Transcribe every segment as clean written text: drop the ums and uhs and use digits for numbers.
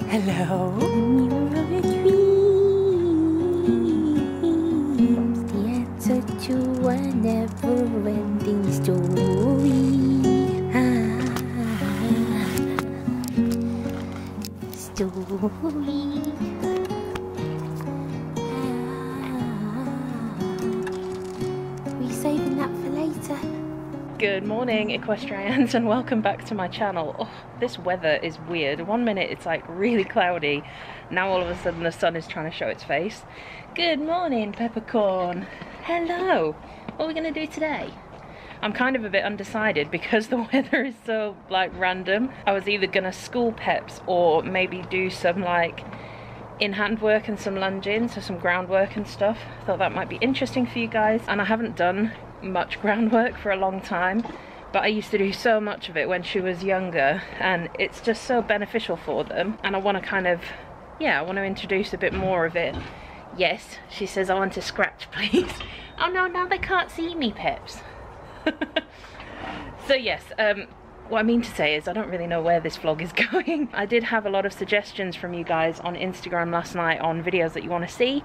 Hello. Mirror of your dreams, the answer to a never-ending story. Story. We saving that for later. Good morning, EquesRAYans, and welcome back to my channel. Oh, this weather is weird. 1 minute it's like really cloudy. Now all of a sudden the sun is trying to show its face. Good morning, peppercorn. Hello. What are we going to do today? I'm kind of a bit undecided because the weather is so like random. I was either going to school peps or maybe do some like in-hand work and some lunging, so some groundwork and stuff. Thought that might be interesting for you guys, and I haven't done much groundwork for a long time, but I used to do so much of it when she was younger, and it's just so beneficial for them, and I want to kind of, yeah, I want to introduce a bit more of it. Yes, she says I want to scratch, please. Oh no, now they can't see me, peps. So yes, what I mean to say is I don't really know where this vlog is going. I did have a lot of suggestions from you guys on Instagram last night on videos that you want to see.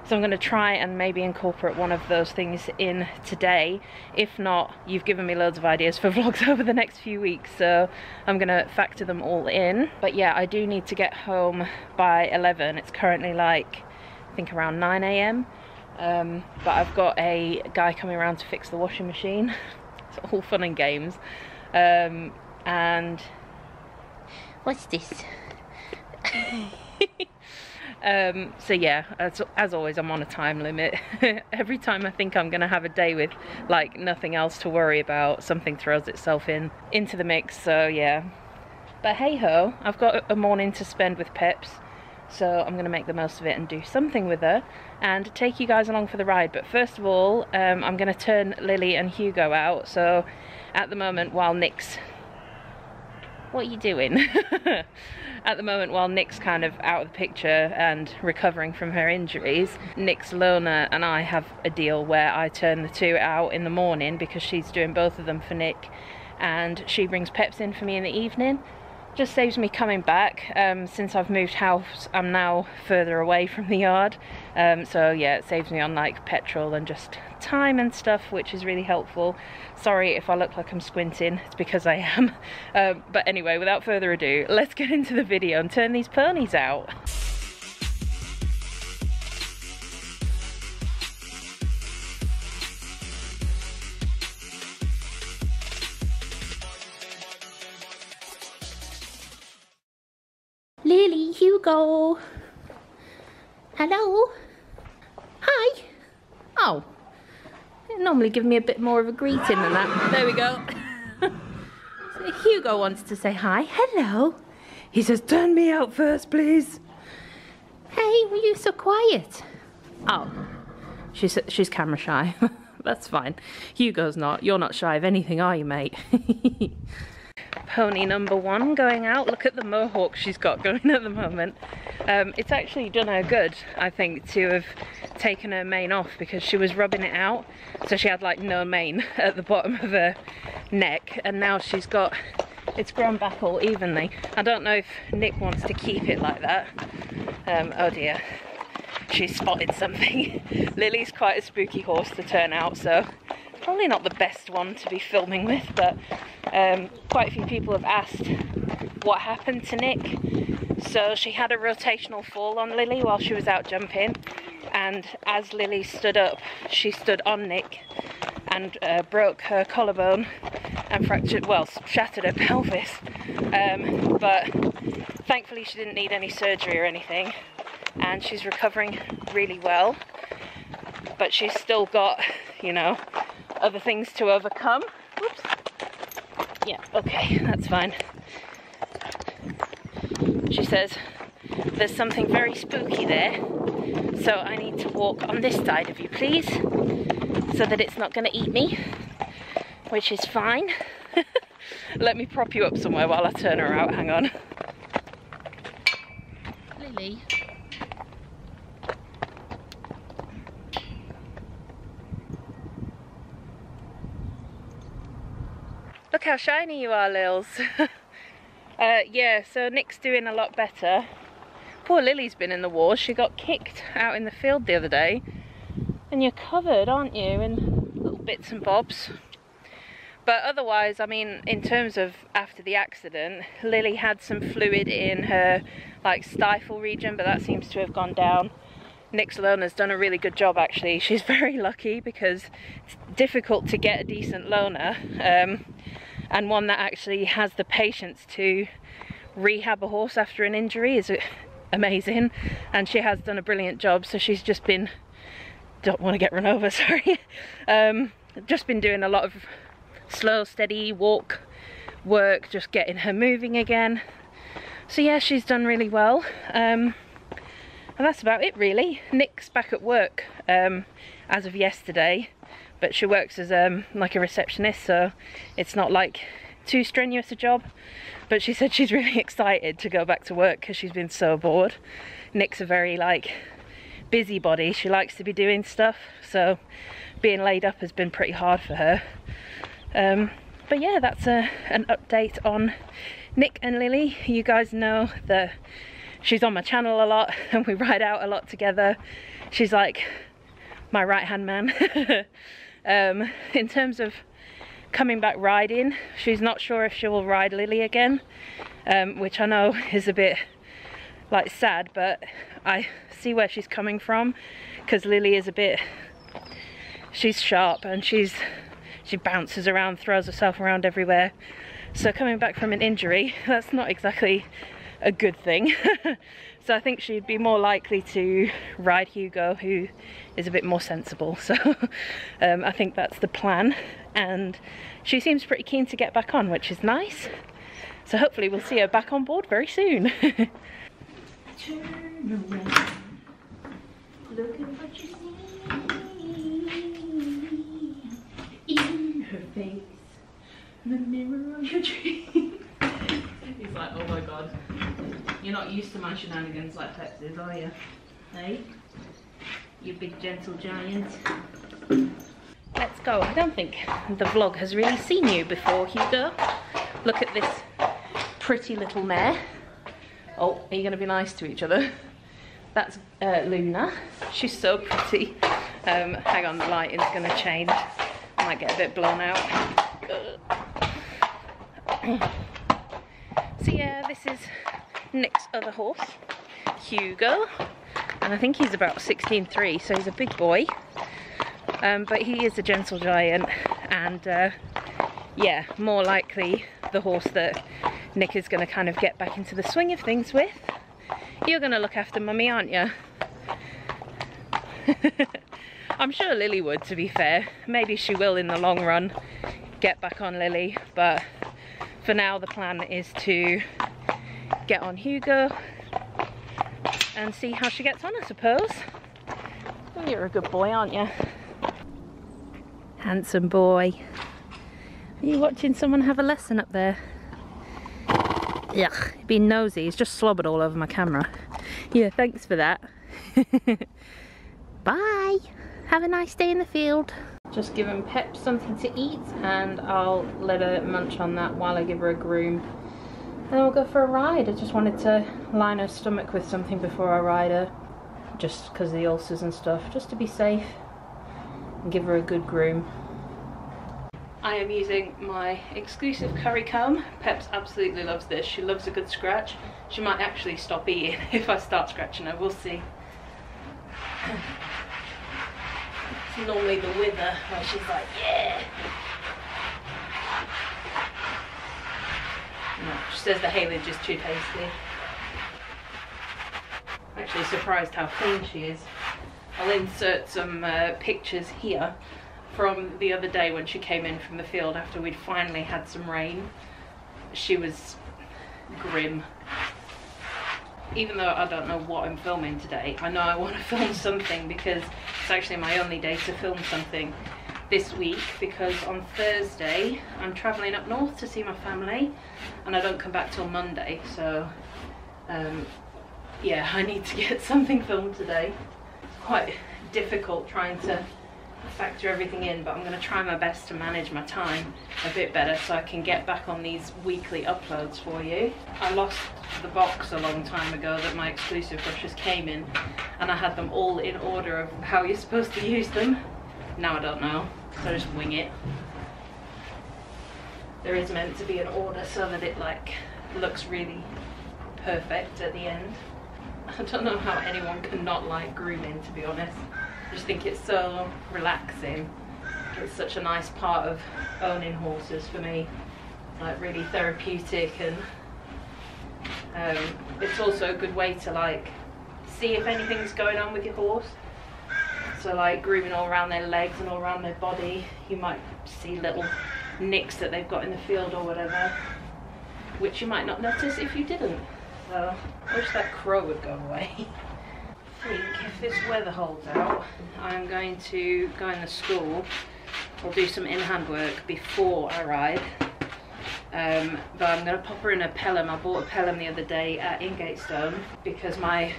So I'm going to try and maybe incorporate one of those things in today. If not, you've given me loads of ideas for vlogs over the next few weeks, so I'm going to factor them all in. But yeah, I do need to get home by 11. It's currently like, I think around 9 AM. But I've got a guy coming around to fix the washing machine. It's all fun and games. And What's this? so yeah, as always, I'm on a time limit. Every time I think I'm gonna have a day with like nothing else to worry about, something throws itself into the mix. So yeah, but hey ho, I've got a morning to spend with Peps, so I'm gonna make the most of it and do something with her and take you guys along for the ride. But first of all, I'm gonna turn Lily and Hugo out. So at the moment, while Nick's, what are you doing? At the moment, while Nick's kind of out of the picture and recovering from her injuries, Nick's Lona and I have a deal where I turn the two out in the morning because she's doing both of them for Nick, and she brings Peps in for me in the evening. Just saves me coming back. Since I've moved house, I'm now further away from the yard, so yeah, it saves me on like petrol and just time and stuff, which is really helpful. Sorry if I look like I'm squinting, it's because I am. But anyway, without further ado, let's get into the video and turn these ponies out. Lily, Hugo. Hello. Hi. Oh, they normally give me a bit more of a greeting than that. There we go. So Hugo wants to say hi. Hello. He says, turn me out first, please. Hey, were you so quiet? Oh, she's camera shy. That's fine. Hugo's not. You're not shy of anything, are you, mate? Pony number one going out. Look at the mohawk she's got going at the moment. It's actually done her good, I think, to have taken her mane off, because she was rubbing it out, so she had like no mane at the bottom of her neck, and now she's got, it's grown back all evenly. I don't know if Nick wants to keep it like that. Oh dear, she's spotted something. Lily's quite a spooky horse to turn out, so probably not the best one to be filming with, but quite a few people have asked what happened to Nick. So she had a rotational fall on Lily while she was out jumping, and as Lily stood up, she stood on Nick and broke her collarbone and fractured, well, shattered her pelvis. But thankfully she didn't need any surgery or anything, and she's recovering really well. But she's still got, you know, other things to overcome. Whoops. Yeah, okay, that's fine. She says, there's something very spooky there, so I need to walk on this side of you, please, so that it's not going to eat me, which is fine. Let me prop you up somewhere while I turn her out, hang on. Lily. Look how shiny you are, Lils. Yeah, so Nick's doing a lot better. Poor Lily's been in the wars. She got kicked out in the field the other day. And you're covered, aren't you, in little bits and bobs. But otherwise, I mean, in terms of after the accident, Lily had some fluid in her like stifle region, but that seems to have gone down. Nick's loaner's done a really good job actually. She's very lucky because it's difficult to get a decent loaner, and one that actually has the patience to rehab a horse after an injury is amazing, and she has done a brilliant job. So she's just been, don't want to get run over, sorry, just been doing a lot of slow steady walk work, just getting her moving again. So yeah, she's done really well, and that's about it really. Nick's back at work as of yesterday, but she works as like a receptionist, so it's not like too strenuous a job. But she said she's really excited to go back to work because she's been so bored. Nick's a very like busybody. She likes to be doing stuff, so being laid up has been pretty hard for her. But yeah, that's an update on Nick and Lily. You guys know that she's on my channel a lot and we ride out a lot together. She's like my right hand man. In terms of coming back riding, she's not sure if she will ride Lily again, which I know is a bit like sad, but I see where she's coming from, because Lily is a bit, she's sharp and she bounces around, throws herself around everywhere. So coming back from an injury, that's not exactly a good thing. So I think she'd be more likely to ride Hugo, who is a bit more sensible. So I think that's the plan, and she seems pretty keen to get back on, which is nice. So hopefully we'll see her back on board very soon. Turn around, look at what you see in her face, the mirror on your dream. He's like, oh my god, you're not used to my shenanigans like Peps is, are you? Hey, you big gentle giant. Let's go. I don't think the vlog has really seen you before, Hugo. Look at this pretty little mare. Oh, are you going to be nice to each other? That's Luna. She's so pretty. Hang on, the lighting's going to change. I might get a bit blown out. So yeah, this is Nick's other horse, Hugo. And I think he's about 16.3, so he's a big boy. But he is a gentle giant, and yeah, more likely the horse that Nick is going to kind of get back into the swing of things with. You're going to look after mummy, aren't you? I'm sure Lily would, to be fair. Maybe she will in the long run get back on Lily, but for now the plan is to get on Hugo and see how she gets on, I suppose. Oh, you're a good boy, aren't you? Handsome boy. Are you watching someone have a lesson up there? Yuck, being nosy. He's just slobbered all over my camera. Yeah, thanks for that. Bye. Have a nice day in the field. Just giving Pep something to eat, and I'll let her munch on that while I give her a groom. And then we'll go for a ride. I just wanted to line her stomach with something before I ride her, just because of the ulcers and stuff, just to be safe and give her a good groom. I am using my exclusive curry comb. Peps absolutely loves this. She loves a good scratch. She might actually stop eating if I start scratching her. We'll see. It's normally the wither where she's like, yeah. No, she says the haylage is too tasty. I'm actually surprised how clean she is. I'll insert some pictures here from the other day when she came in from the field after we'd finally had some rain. She was grim. Even though I don't know what I'm filming today, I know I want to film something, because it's actually my only day to film something this week, because on Thursday I'm travelling up north to see my family and I don't come back till Monday, so yeah, I need to get something filmed today. It's quite difficult trying to factor everything in, but I'm going to try my best to manage my time a bit better so I can get back on these weekly uploads for you. I lost the box a long time ago that my exclusive brushes came in, and I had them all in order of how you're supposed to use them. Now I don't know, so I just wing it. There is meant to be an order so that it like looks really perfect at the end. I don't know how anyone can not like grooming, to be honest. I just think it's so relaxing. It's such a nice part of owning horses for me. It's like really therapeutic, and it's also a good way to like see if anything's going on with your horse. So like grooming all around their legs and all around their body, you might see little nicks that they've got in the field or whatever, which you might not notice if you didn't. So I wish that crow would go away. I think if this weather holds out, I'm going to go in the school or do some in-hand work before I ride. But I'm going to pop her in a Pelham. I bought a Pelham the other day at Ingatestone because my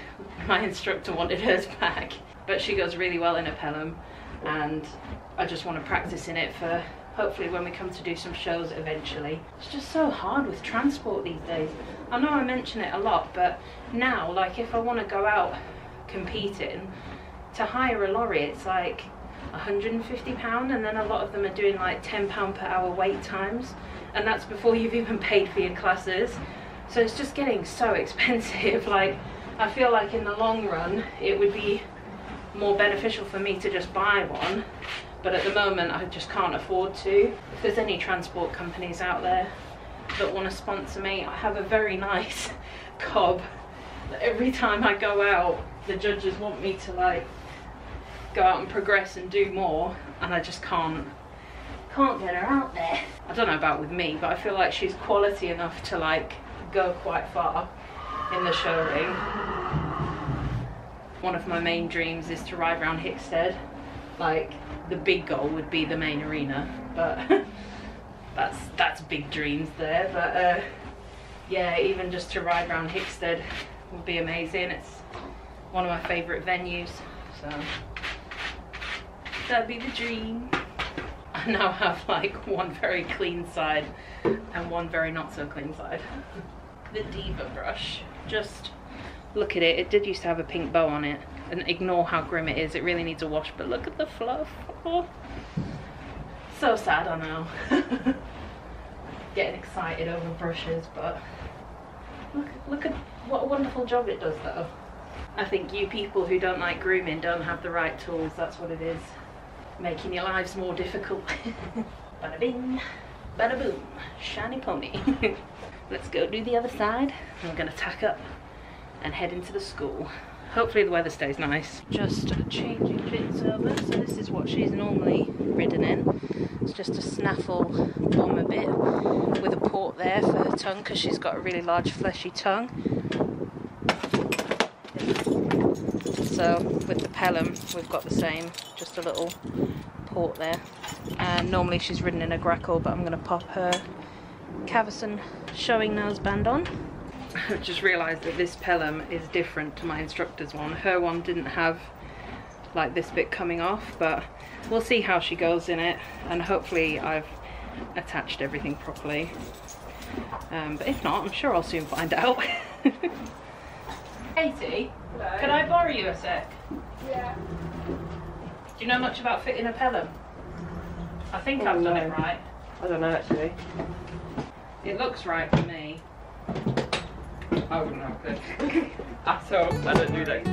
instructor wanted hers back. But she goes really well in a Pelham, and I just want to practice in it for hopefully when we come to do some shows eventually. It's just so hard with transport these days. I know I mention it a lot, but now, like if I want to go out competing, to hire a lorry it's like £150, and then a lot of them are doing like £10 per hour wait times, and that's before you've even paid for your classes. So it's just getting so expensive. Like I feel like in the long run it would be more beneficial for me to just buy one, but at the moment I just can't afford to. If there's any transport companies out there that want to sponsor me, I have a very nice cob. Every time I go out, the judges want me to like go out and progress and do more, and I just can't get her out there. I don't know about with me, but I feel like she's quality enough to like go quite far in the show ring. One of my main dreams is to ride around Hickstead. Like the big goal would be the main arena, but that's big dreams there. But yeah, even just to ride around Hickstead would be amazing. It's one of my favourite venues, so that'd be the dream. I now have like one very clean side and one very not so clean side. The Diva brush, just look at it. It did used to have a pink bow on it, and ignore how grim it is. It really needs a wash, but look at the fluff. Oh. So sad, I know. Getting excited over brushes, but look at what a wonderful job it does though. I think you people who don't like grooming don't have the right tools. That's what it is. Making your lives more difficult. Bada bing, bada boom, shiny pony. Let's go do the other side. I'm gonna tack up and head into the school. Hopefully the weather stays nice. Just changing bits over. So this is what she's normally ridden in. It's just a snaffle bomber bit with a port there for her tongue because she's got a really large fleshy tongue. So with the Pelham we've got the same, just a little port there. And normally she's ridden in a grackle, but I'm going to pop her Cavison showing noseband on. I've just realised that this Pelham is different to my instructor's one. Her one didn't have like this bit coming off, but we'll see how she goes in it, and hopefully I've attached everything properly. But if not, I'm sure I'll soon find out. Katie, hello. Could I borrow you a sec? Yeah. Do you know much about fitting a Pelham? I think I've done it right. I don't know actually. It looks right to me. I wouldn't have it. At all. I don't do that.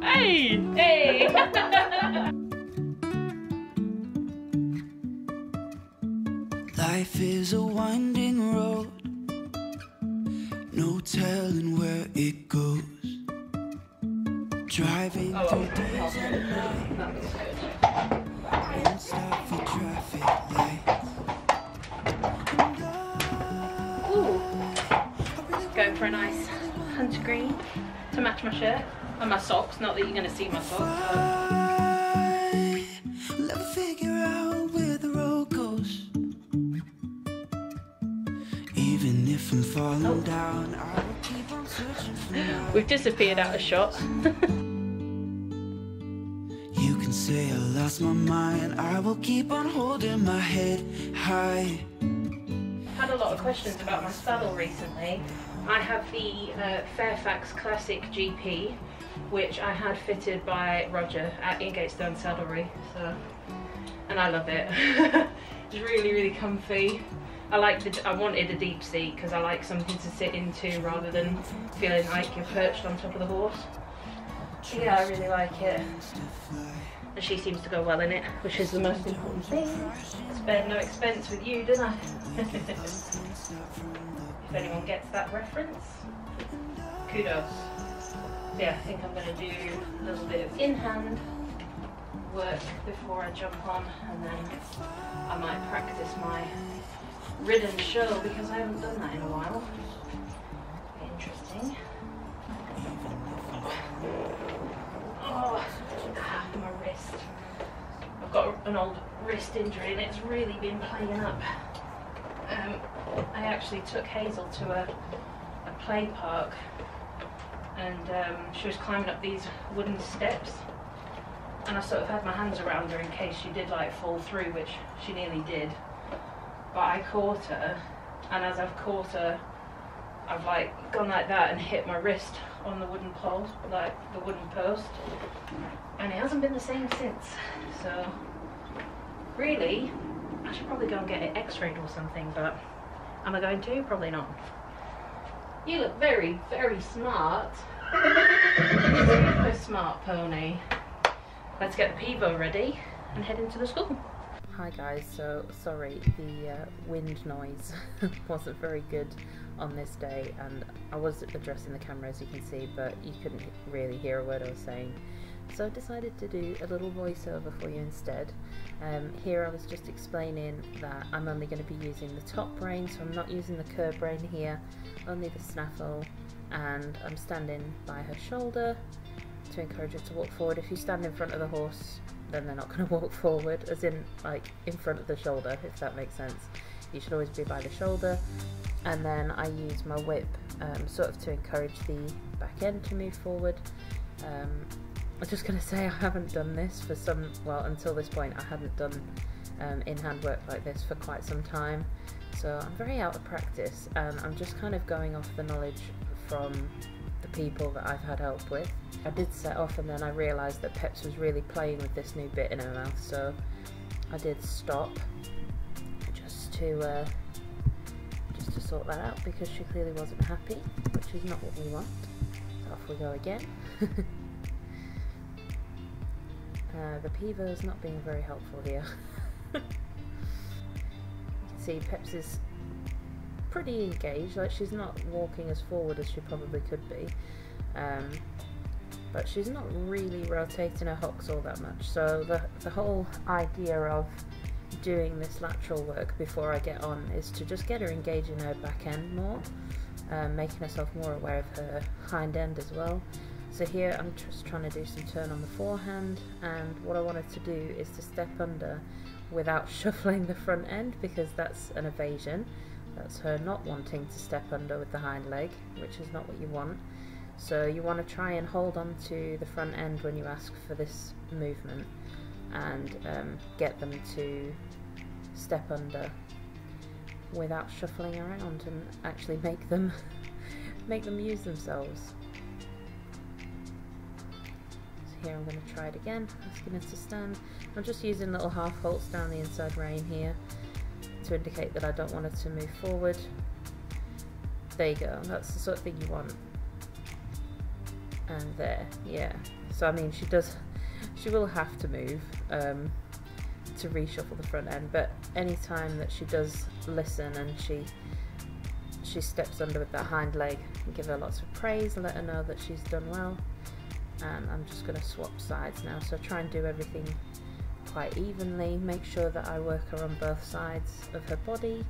Hey! Hey! Life is a winding road, no telling where it goes. Driving through days and nights, won't stop for traffic lights. Ooh. Going for a nice hunter green to match my shirt and my socks. Not that you're going to see my socks. We'll never figure out where the road goes. Even if I'm falling down, I will keep on searching for you. We've disappeared out of shot. You can say I lost my mind, I will keep on holding my head high. Had a lot of questions about my saddle recently. I have the Fairfax Classic GP, which I had fitted by Roger at Ingatestone Saddlery, so, and I love it. It's really, really comfy. I wanted a deep seat because I like something to sit into rather than feeling like you're perched on top of the horse. So yeah, I really like it. And she seems to go well in it, which is the most important thing. Spare no expense with you, didn't I? If anyone gets that reference, kudos. So yeah, I think I'm going to do a little bit of in-hand work before I jump on, and then I might practice my ridden show because I haven't done that in a while. Interesting. Oh, my wrist. I've got an old wrist injury and it's really been playing up. I actually took Hazel to a play park, and she was climbing up these wooden steps, and I sort of had my hands around her in case she did like fall through, which she nearly did. But I caught her, and as I've caught her, I've like gone like that and hit my wrist on the wooden pole, like the wooden post, and it hasn't been the same since. So really, I should probably go and get it x-rayed or something, but am I going to? Probably not. You look very, very smart. Super smart pony. Let's get the Pivo ready and head into the school. Hi guys, so sorry, the wind noise wasn't very good on this day, and I was addressing the camera as you can see, but you couldn't really hear a word I was saying. So I decided to do a little voiceover for you instead. Here I was just explaining that I'm only going to be using the top rein, so I'm not using the curb rein here, only the snaffle, and I'm standing by her shoulder to encourage her to walk forward. If you stand in front of the horse, then they're not going to walk forward, as in like in front of the shoulder, if that makes sense. You should always be by the shoulder. And then I use my whip sort of to encourage the back end to move forward. I'm just going to say I haven't done this for until this point I hadn't done in-hand work like this for quite some time, so I'm very out of practice, and I'm just kind of going off the knowledge from the people that I've had help with. I did set off, and then I realised that Peps was really playing with this new bit in her mouth, so I did stop just to sort that out, because she clearly wasn't happy, which is not what we want. So off we go again. The Pivo's not being very helpful here. You can see Peps is pretty engaged, like she's not walking as forward as she probably could be, but she's not really rotating her hocks all that much. So the whole idea of doing this lateral work before I get on is to just get her engaging her back end more, making herself more aware of her hind end as well. So here I'm just trying to do some turn on the forehand, and what I wanted to do is to step under without shuffling the front end, because that's an evasion. That's her not wanting to step under with the hind leg, which is not what you want. So you want to try and hold on to the front end when you ask for this movement, and get them to step under without shuffling around, and actually make them use themselves. Here I'm going to try it again, asking her to stand. I'm just using little half halts down the inside rein here to indicate that I don't want her to move forward. There you go, that's the sort of thing you want. And there, yeah. So I mean, she will have to move to reshuffle the front end, but any time that she does listen and she steps under with that hind leg, give her lots of praise and let her know that she's done well. And I'm just going to swap sides now, so try and do everything quite evenly, make sure that I work her on both sides of her body,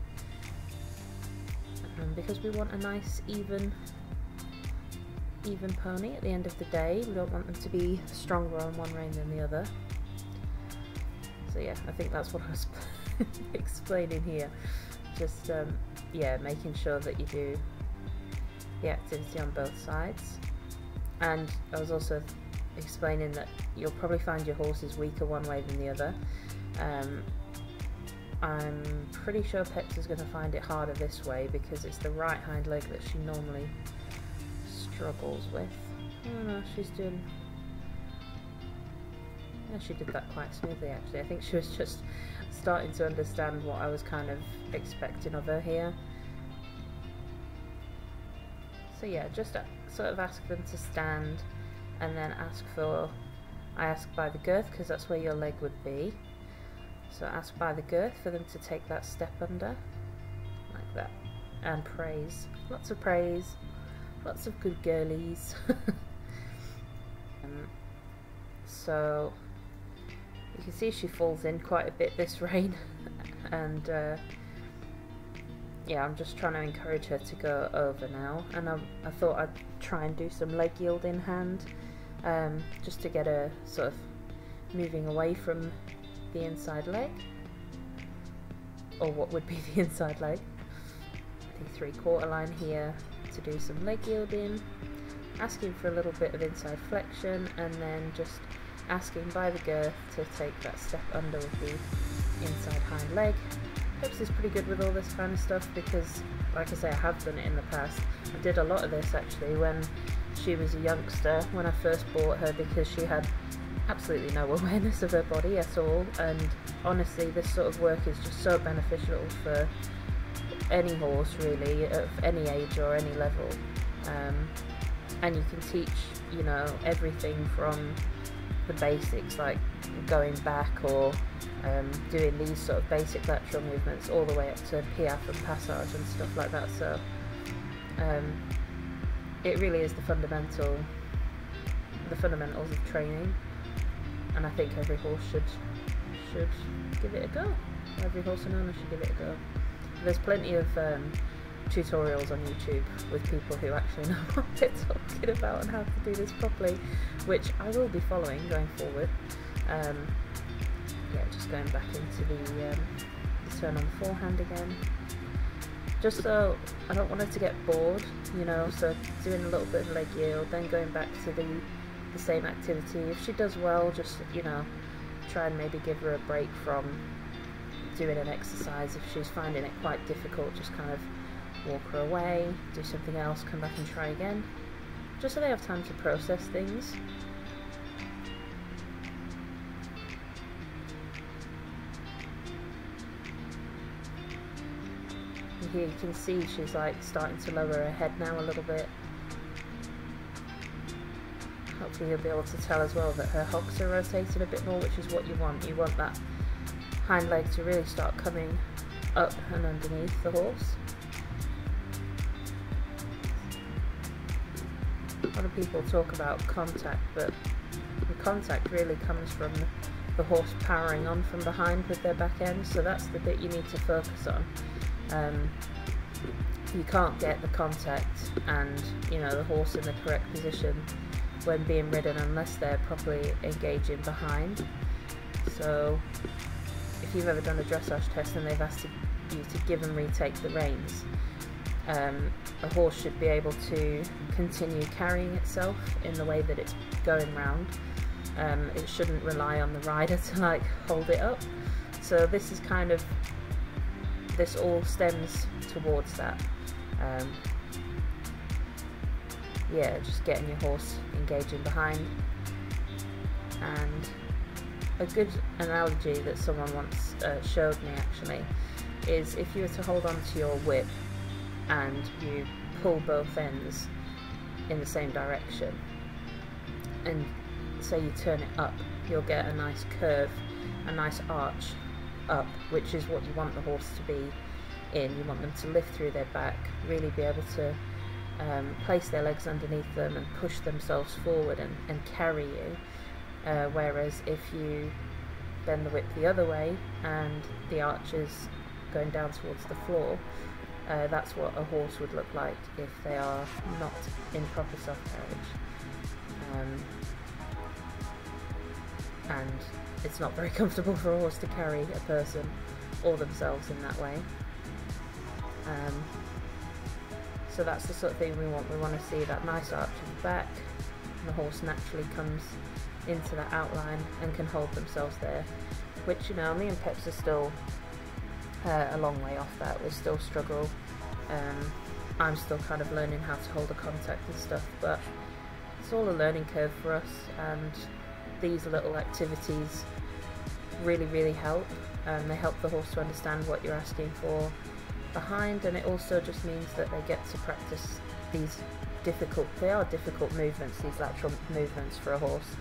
because we want a nice even pony at the end of the day. We don't want them to be stronger on one rein than the other. So yeah, I think that's what I was explaining here, just yeah, making sure that you do the activity on both sides. And I was also explaining that you'll probably find your horse is weaker one way than the other. I'm pretty sure Peps is going to find it harder this way because it's the right hind leg that she normally struggles with. Oh no, she's doing... Yeah, she did that quite smoothly actually. I think she was just starting to understand what I was kind of expecting of her here. So yeah, just sort of ask them to stand, and then I ask by the girth because that's where your leg would be. So ask by the girth for them to take that step under, like that, and praise. Lots of praise, lots of good girlies. So you can see she falls in quite a bit this rein, and yeah, I'm just trying to encourage her to go over now, and I thought I'd try and do some leg yield in hand, just to get her sort of moving away from the inside leg, or what would be the inside leg. The 3/4 line here to do some leg yielding, asking for a little bit of inside flexion, and then just asking by the girth to take that step under with the inside hind leg. Peps is pretty good with all this kind of stuff because, like I say, I have done it in the past. I did a lot of this actually when she was a youngster, when I first bought her, because she had absolutely no awareness of her body at all, and honestly this sort of work is just so beneficial for any horse really, of any age or any level, and you can teach, you know, everything from the basics like going back or doing these sort of basic lateral movements all the way up to piaffe and passage and stuff like that. So it really is the fundamentals of training, and I think every horse should give it a go. Every horse and owner should give it a go. There's plenty of tutorials on YouTube with people who actually know what they're talking about and how to do this properly, which I will be following going forward. Yeah, just going back into the turn on the forehand again, just so I don't want her to get bored, you know, so doing a little bit of leg yield, then going back to the same activity. If she does well, just, you know, try and maybe give her a break from doing an exercise. If she's finding it quite difficult, just kind of walk her away, do something else, come back and try again, just so they have time to process things. And here you can see she's like starting to lower her head now a little bit. Hopefully you'll be able to tell as well that her hocks are rotating a bit more, which is what you want. You want that hind leg to really start coming up and underneath the horse. A lot of people talk about contact, but the contact really comes from the horse powering on from behind with their back end, so that's the bit you need to focus on. You can't get the contact and, you know, the horse in the correct position when being ridden unless they're properly engaging behind. So if you've ever done a dressage test and they've asked you to give and retake the reins, a horse should be able to continue carrying itself in the way that it's going round. It shouldn't rely on the rider to like hold it up. So this is kind of, this all stems towards that. Yeah, just getting your horse engaging behind. And a good analogy that someone once showed me actually is if you were to hold on to your whip and you pull both ends in the same direction, and say you turn it up, you'll get a nice curve, a nice arch up, which is what you want the horse to be in. You want them to lift through their back, really be able to place their legs underneath them and push themselves forward and carry you, whereas if you bend the whip the other way and the arch is going down towards the floor, that's what a horse would look like if they are not in proper self-carriage. And it's not very comfortable for a horse to carry a person or themselves in that way. So that's the sort of thing we want. We want to see that nice arch in the back, and the horse naturally comes into that outline and can hold themselves there, which, you know, me and Peps are still a long way off that. We still struggle. I'm still kind of learning how to hold a contact and stuff, but it's all a learning curve for us, and these little activities really help. They help the horse to understand what you're asking for behind, and it also just means that they get to practice these difficult movements, these lateral movements for a horse.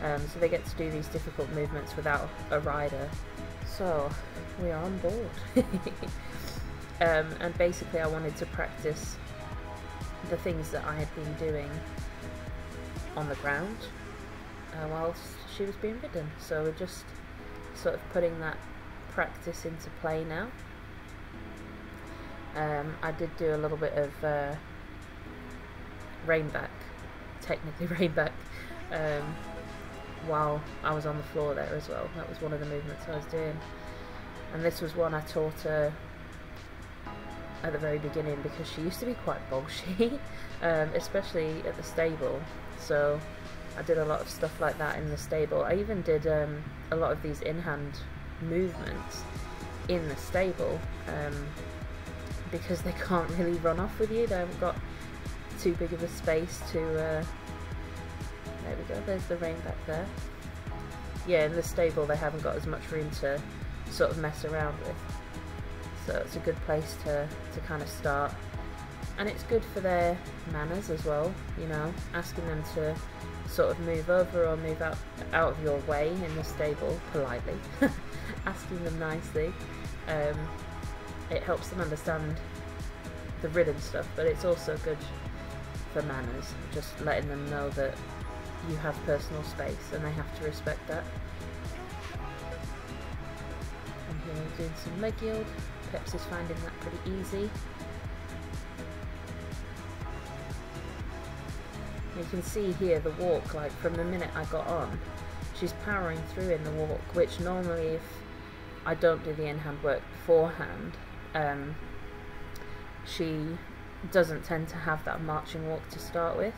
So they get to do these difficult movements without a rider. So we are on board. And basically I wanted to practice the things that I had been doing on the ground whilst she was being ridden. So we're just sort of putting that practice into play now. I did do a little bit of reinback, technically reinback, while I was on the floor there as well. That was one of the movements I was doing, and this was one I taught her at the very beginning because she used to be quite bolshy, especially at the stable. So I did a lot of stuff like that in the stable. I even did a lot of these in-hand movements in the stable, because they can't really run off with you. They haven't got too big of a space to there we go, there's the rein back there. Yeah, in the stable they haven't got as much room to sort of mess around with, so it's a good place to kind of start. And it's good for their manners as well, you know, asking them to sort of move over or move out of your way in the stable politely, asking them nicely. It helps them understand the ridden stuff, but it's also good for manners, just letting them know that you have personal space and they have to respect that. And here we're doing some leg yield. Peps is finding that pretty easy. You can see here the walk, like from the minute I got on, she's powering through in the walk, which normally if I don't do the in-hand work beforehand, she doesn't tend to have that marching walk to start with.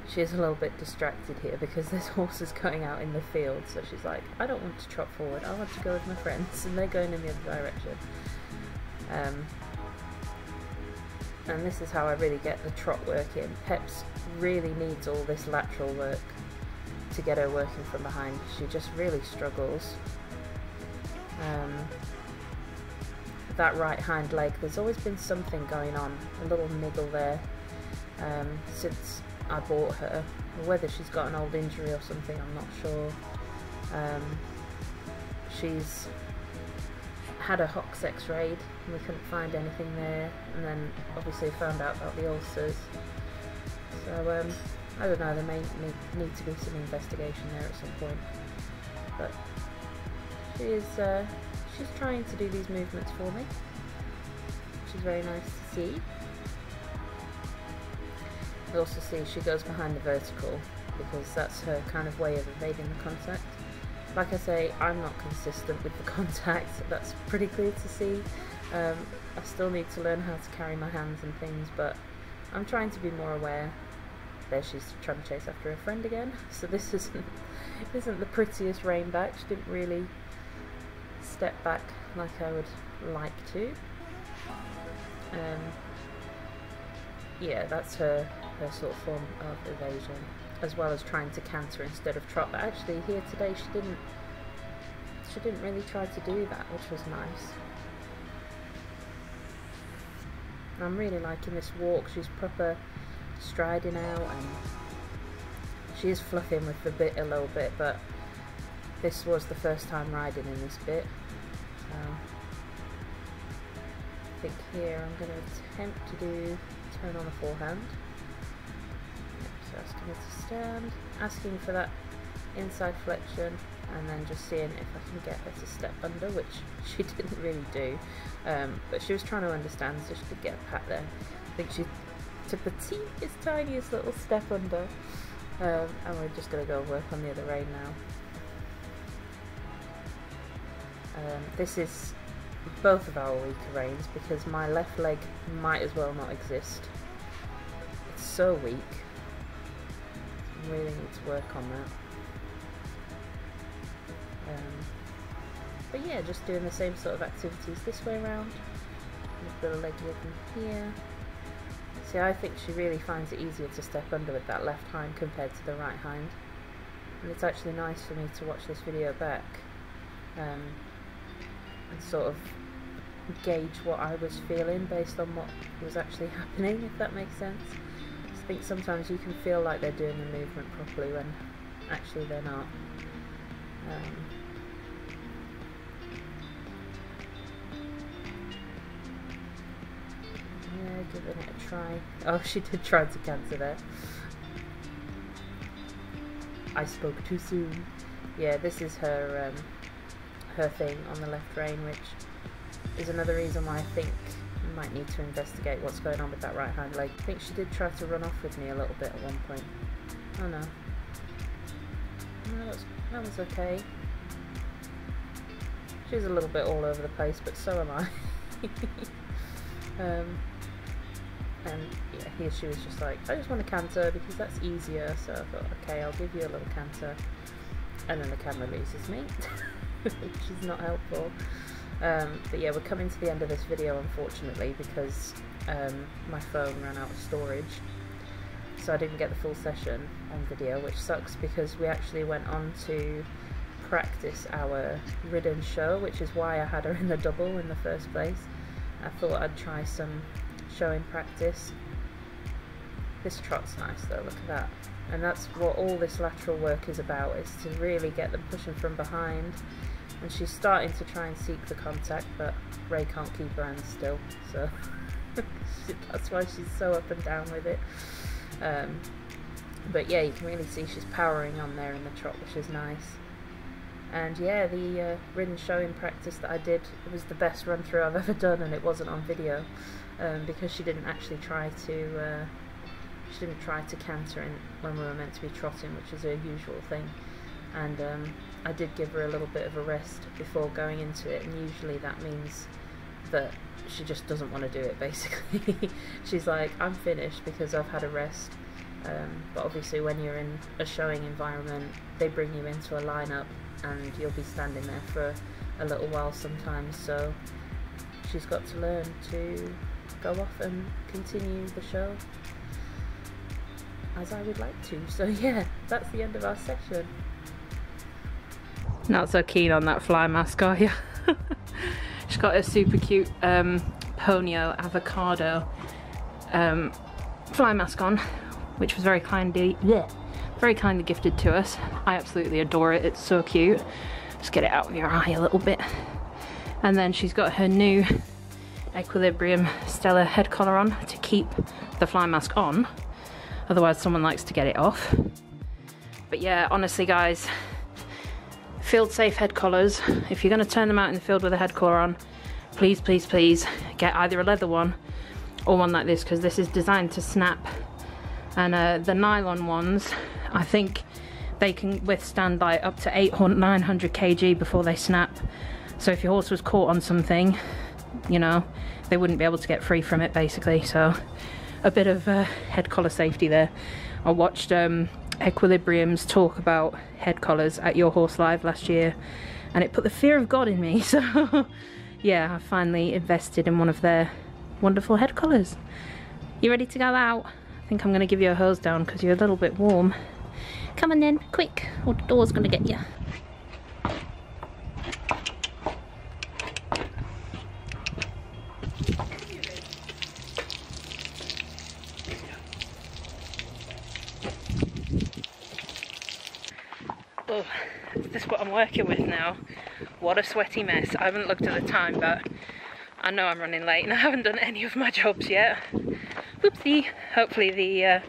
She is a little bit distracted here because there's horses going out in the field, so she's like, I don't want to trot forward, I want to go with my friends, and they're going in the other direction. And this is how I really get the trot work in. Peps really needs all this lateral work to get her working from behind. She just really struggles. That right hind leg, there's always been something going on, a little niggle there, since I bought her. Whether she's got an old injury or something, I'm not sure. She's had a Hox x-rayed and we couldn't find anything there, and then obviously found out about the ulcers. So I don't know, there may need to be some investigation there at some point. But she is she's trying to do these movements for me, which is very nice to see. You also see she goes behind the vertical because that's her kind of way of evading the contact. Like I say, I'm not consistent with the contact, that's pretty clear to see. I still need to learn how to carry my hands and things, but I'm trying to be more aware. There she's trying to chase after her friend again, so this isn't the prettiest rein back. She didn't really step back like I would like to. Yeah, that's her sort of form of evasion, as well as trying to canter instead of trot. But actually here today she didn't really try to do that, which was nice. I'm really liking this walk. She's proper striding out, and she is fluffing with the bit a little bit, but this was the first time riding in this bit. So I think here I'm going to attempt to do turn on a forehand. So asking her to stand, asking for that inside flexion, and then just seeing if I can get her to step under, which she didn't really do, but she was trying to understand, so she did get a pat there. I think she took the tiniest little step under, and we're just going to go work on the other rein now. This is both of our weaker reins because my left leg might as well not exist. It's so weak. really need to work on that. But yeah, just doing the same sort of activities this way around. A little leg wiggle here. See, I think she really finds it easier to step under with that left hind compared to the right hind. And it's actually nice for me to watch this video back and sort of gauge what I was feeling based on what was actually happening, if that makes sense. I think sometimes you can feel like they're doing the movement properly when actually they're not. Yeah, giving it a try. Oh, she did try to canter there. I spoke too soon. Yeah, this is her her thing on the left rein, which is another reason why I think I might need to investigate what's going on with that right hind leg. I think she did try to run off with me a little bit at one point. Oh no. No, that was okay. She's a little bit all over the place, but so am I. And yeah, here she was just like, I just want to canter because that's easier, so I thought, okay, I'll give you a little canter. And then the camera loses me, which is not helpful. But yeah, we're coming to the end of this video, unfortunately, because my phone ran out of storage, so I didn't get the full session on video, which sucks because we actually went on to practice our ridden show, which is why I had her in the double in the first place. I thought I'd try some showing practice. This trot's nice though, look at that. And that's what all this lateral work is about, is to really get them pushing from behind. And she's starting to try and seek the contact, but Ray can't keep her hands still, so that's why she's so up and down with it. But yeah, you can really see she's powering on there in the trot, which is nice. And yeah, the ridden showing practice that I did was the best run through I've ever done, and it wasn't on video because she didn't actually try to canter in when we were meant to be trotting, which is a usual thing. And I did give her a little bit of a rest before going into it, and usually that means that she just doesn't want to do it, basically. She's like, I'm finished because I've had a rest. But obviously when you're in a showing environment, they bring you into a lineup and you'll be standing there for a little while sometimes, so she's got to learn to go off and continue the show as I would like to. So yeah, that's the end of our session. Not so keen on that fly mask, are you? She's got a super cute Ponyo avocado fly mask on, which was very kindly gifted to us. I absolutely adore it, it's so cute. Just get it out of your eye a little bit. And then she's got her new Equilibrium Stella head collar on to keep the fly mask on, otherwise someone likes to get it off. But yeah, honestly guys, field safe head collars, if you're going to turn them out in the field with a head collar on, please get either a leather one or one like this, because this is designed to snap. And the nylon ones, I think they can withstand like up to 800-900 kg before they snap. So if your horse was caught on something, you know, they wouldn't be able to get free from it, basically. So a bit of head collar safety there. I watched Equilibrium's talk about head collars at Your Horse Live last year, and it put the fear of God in me. So yeah, I finally invested in one of their wonderful head collars. You ready to go out? I think I'm going to give you a hose down because you're a little bit warm. Come on then, quick, or the door's gonna get you. Oh, is this what I'm working with now? What a sweaty mess. I haven't looked at the time, but I know I'm running late and I haven't done any of my jobs yet. Whoopsie. Hopefully the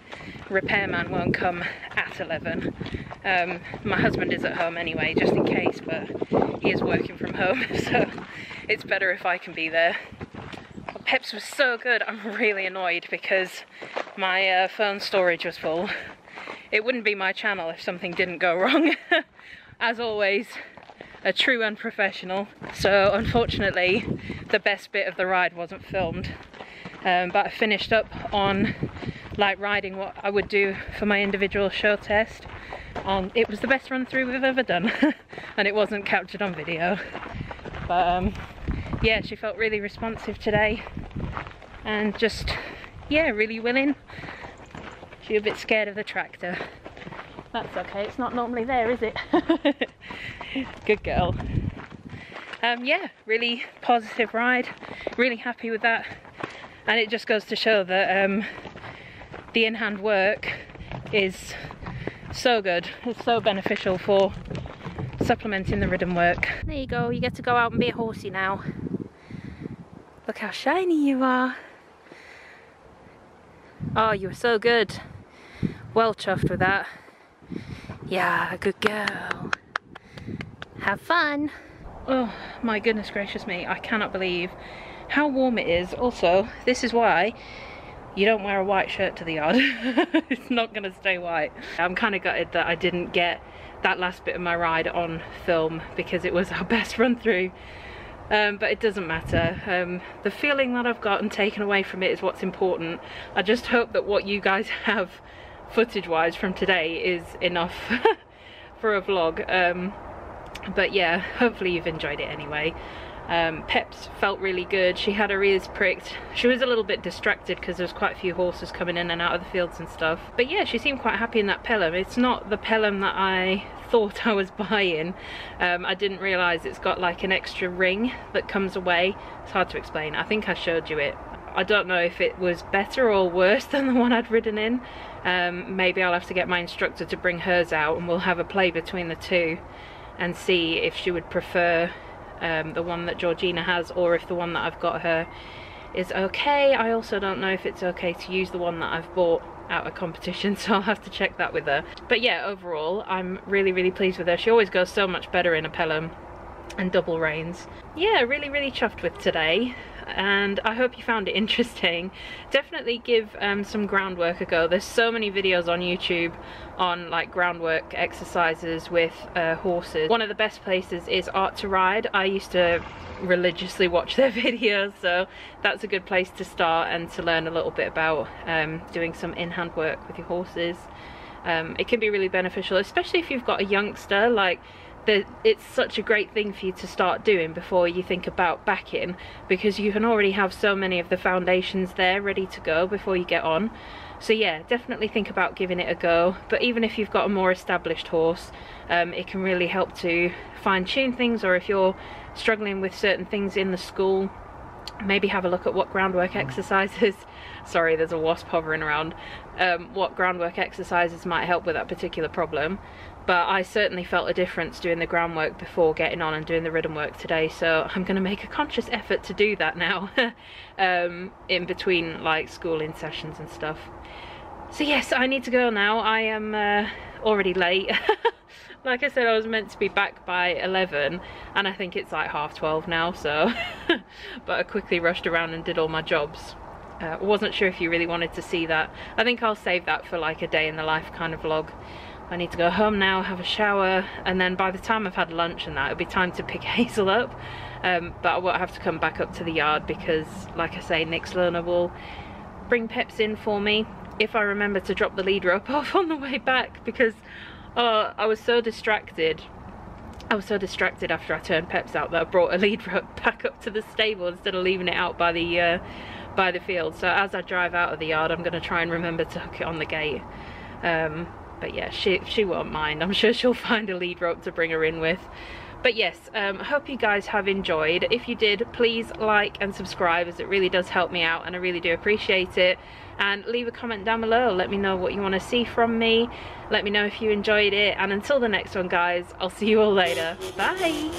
repairman won't come at 11. My husband is at home anyway, just in case, but he is working from home, so it's better if I can be there. But Peps was so good, I'm really annoyed because my phone storage was full. It wouldn't be my channel if something didn't go wrong. As always, a true unprofessional. So unfortunately, the best bit of the ride wasn't filmed. But I finished up on like riding what I would do for my individual show test, and it was the best run through we've ever done. And it wasn't captured on video, but yeah, she felt really responsive today and just, yeah, really willing. She was a bit scared of the tractor. That's okay, it's not normally there, is it? Good girl. Yeah, really positive ride, really happy with that. And it just goes to show that the in-hand work is so good. It's so beneficial for supplementing the ridden work. There you go, you get to go out and be a horsey now. Look how shiny you are. Oh, you were so good. Well chuffed with that. Yeah, good girl. Have fun. Oh my goodness gracious me, I cannot believe how warm it is. Also, this is why you don't wear a white shirt to the yard. It's not gonna stay white. I'm kind of gutted that I didn't get that last bit of my ride on film because it was our best run through. But it doesn't matter. The feeling that I've gotten taken away from it is what's important. I just hope that what you guys have footage wise from today is enough for a vlog. But yeah, hopefully you've enjoyed it anyway. Peps felt really good. She had her ears pricked. She was a little bit distracted because there's quite a few horses coming in and out of the fields and stuff. But yeah, she seemed quite happy in that pelham. It's not the pelham that I thought I was buying. I didn't realise it's got like an extra ring that comes away. It's hard to explain. I think I showed you it. I don't know if it was better or worse than the one I'd ridden in. Maybe I'll have to get my instructor to bring hers out and we'll have a play between the two and see if she would prefer the one that Georgina has or if the one that I've got her is okay. I also don't know if it's okay to use the one that I've bought out of competition, so I'll have to check that with her. But yeah, overall I'm really pleased with her. She always goes so much better in a pelham and double reins. Yeah, really chuffed with today, and I hope you found it interesting. Definitely give some groundwork a go. There's so many videos on YouTube on like groundwork exercises with horses. One of the best places is Art to Ride. I used to religiously watch their videos, so that's a good place to start and to learn a little bit about doing some in-hand work with your horses. It can be really beneficial, especially if you've got a youngster. Like, it's such a great thing for you to start doing before you think about backing, because you can already have so many of the foundations there ready to go before you get on. So yeah, definitely think about giving it a go. But even if you've got a more established horse, it can really help to fine-tune things, or if you're struggling with certain things in the school, maybe have a look at what groundwork exercises, sorry there's a wasp hovering around, what groundwork exercises might help with that particular problem. But I certainly felt a difference doing the groundwork before getting on and doing the ridden work today, so I'm going to make a conscious effort to do that now in between like schooling sessions and stuff. So yes, I need to go now. I am already late. Like I said, I was meant to be back by 11 and I think it's like 12:30 now, so but I quickly rushed around and did all my jobs. Wasn't sure if you really wanted to see that. I think I'll save that for like a day in the life kind of vlog. I need to go home now, have a shower, and then by the time I've had lunch and that, it'll be time to pick Hazel up. But I won't have to come back up to the yard because, like I say, Nick's learner will bring Peps in for me if I remember to drop the lead rope off on the way back, because I was so distracted. I was so distracted after I turned Peps out that I brought a lead rope back up to the stable instead of leaving it out by the field. So as I drive out of the yard, I'm going to try and remember to hook it on the gate. But yeah, she won't mind. I'm sure she'll find a lead rope to bring her in with. But yes, I hope you guys have enjoyed. If you did, please like and subscribe, as it really does help me out and I really do appreciate it. And leave a comment down below. Let me know what you want to see from me. Let me know if you enjoyed it. And until the next one, guys, I'll see you all later. Bye!